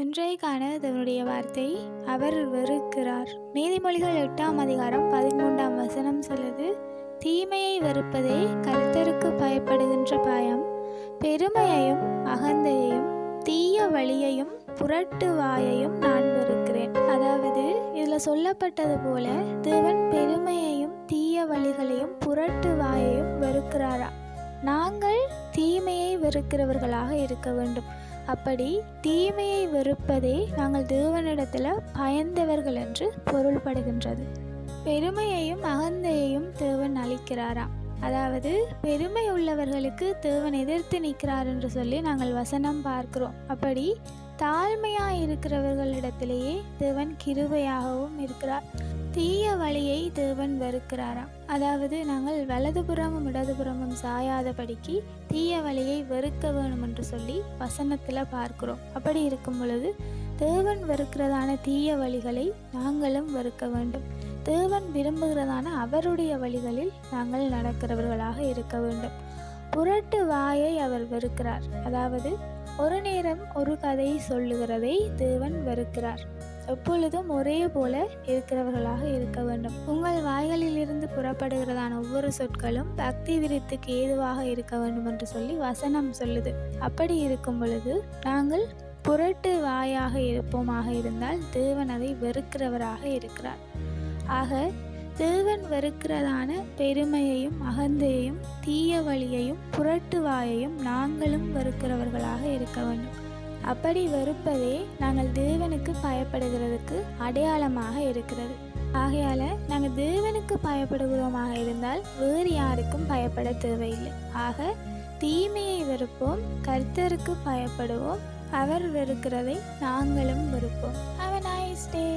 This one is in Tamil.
இன்றைக்கான தேவனுடைய வார்த்தை, அவர் வெறுக்கிறார். நீதிமொழிகள் 8ஆம் அதிகாரம் 13ஆம் வசனம் சொல்லுது, தீமையை வெறுப்பதே கர்த்தருக்கு பயப்படுகின்ற பயம், பெருமையையும் அகந்தையையும் தீய வழியையும் புரட்டு வாயையும் நான் வெறுக்கிறேன். அதாவது இதில் சொல்லப்பட்டது போல தேவன் பெருமையையும் தீய வழிகளையும் புரட்டு வாயையும் வெறுக்கிறாரா. நாங்கள் தீமையை வெறுக்கிறவர்களாக இருக்க வேண்டும். அப்படி தீமையை வெறுப்பதே நாங்கள் தேவனிடத்தில் பயந்தவர்கள் என்று பொருள்படுகின்றது. பெருமையையும் அகந்தையையும் தேவன் அளிக்கிறாராம். அதாவது பெருமை உள்ளவர்களுக்கு தேவன் எதிர்த்து நிற்கிறார் என்று சொல்லி நாங்கள் வசனம் பார்க்கிறோம். அப்படி தாழ்மையாக இருக்கிறவர்களிடத்திலேயே தேவன் கிருபையாகவும் இருக்கிறார். தீய வழியை தேவன் வெறுக்கிறாராம். அதாவது நாங்கள் வலதுபுறமும் இடதுபுறமும் சாயாதபடிக்கு தீய வழியை வெறுக்க வேணும் என்று சொல்லி வசனத்தில் பார்க்கிறோம். அப்படி இருக்கும் பொழுது தேவன் வெறுக்கிறதான தீய வழிகளை நாங்களும் வெறுக்க வேண்டும். தேவன் விரும்புகிறதான அவருடைய வழிகளில் நாங்கள் நடக்கிறவர்களாக இருக்க வேண்டும். புரட்டு வாயை அவர் வெறுக்கிறார். அதாவது ஒரு நேரம் ஒரு கதை சொல்லுகிறதை தேவன் வெறுக்கிறார். எப்பொழுதும் ஒரே போல இருக்கிறவர்களாக இருக்க வேண்டும். உங்கள் வாய்களில் இருந்து புறப்படுகிறதான ஒவ்வொரு சொற்களும் பக்தி விருத்திக்கு ஏதுவாக இருக்க வேண்டும் என்று சொல்லி வசனம் சொல்லுது. அப்படி இருக்கும் பொழுது நாங்கள் புரட்டு வாயாக இருப்போமாக இருந்தால் தேவன் அதை வெறுக்கிறவராக இருக்கிறார். ஆக தேவன் வெறுக்கிறதான பெருமையையும் அகந்தையையும் தீய வழியையும் புரட்டு வாயையும் நாங்களும் வெறுக்கிறவர்களாக இருக்க வேண்டும். அப்படி வெறுப்பதே நாங்கள் தேவனுக்கு பயப்படுகிறதுக்கு அடையாளமாக இருக்கிறது. ஆகையால் நாங்கள் தேவனுக்கு பயப்படுகிறோமாக இருந்தால் வேறு யாருக்கும் பயப்பட தேவையில்லை. ஆக தீமையை வெறுப்போம், கர்த்தருக்கு பயப்படுவோம், அவர் வெறுக்கிறதை நாங்களும் வெறுப்போம். Have a nice day.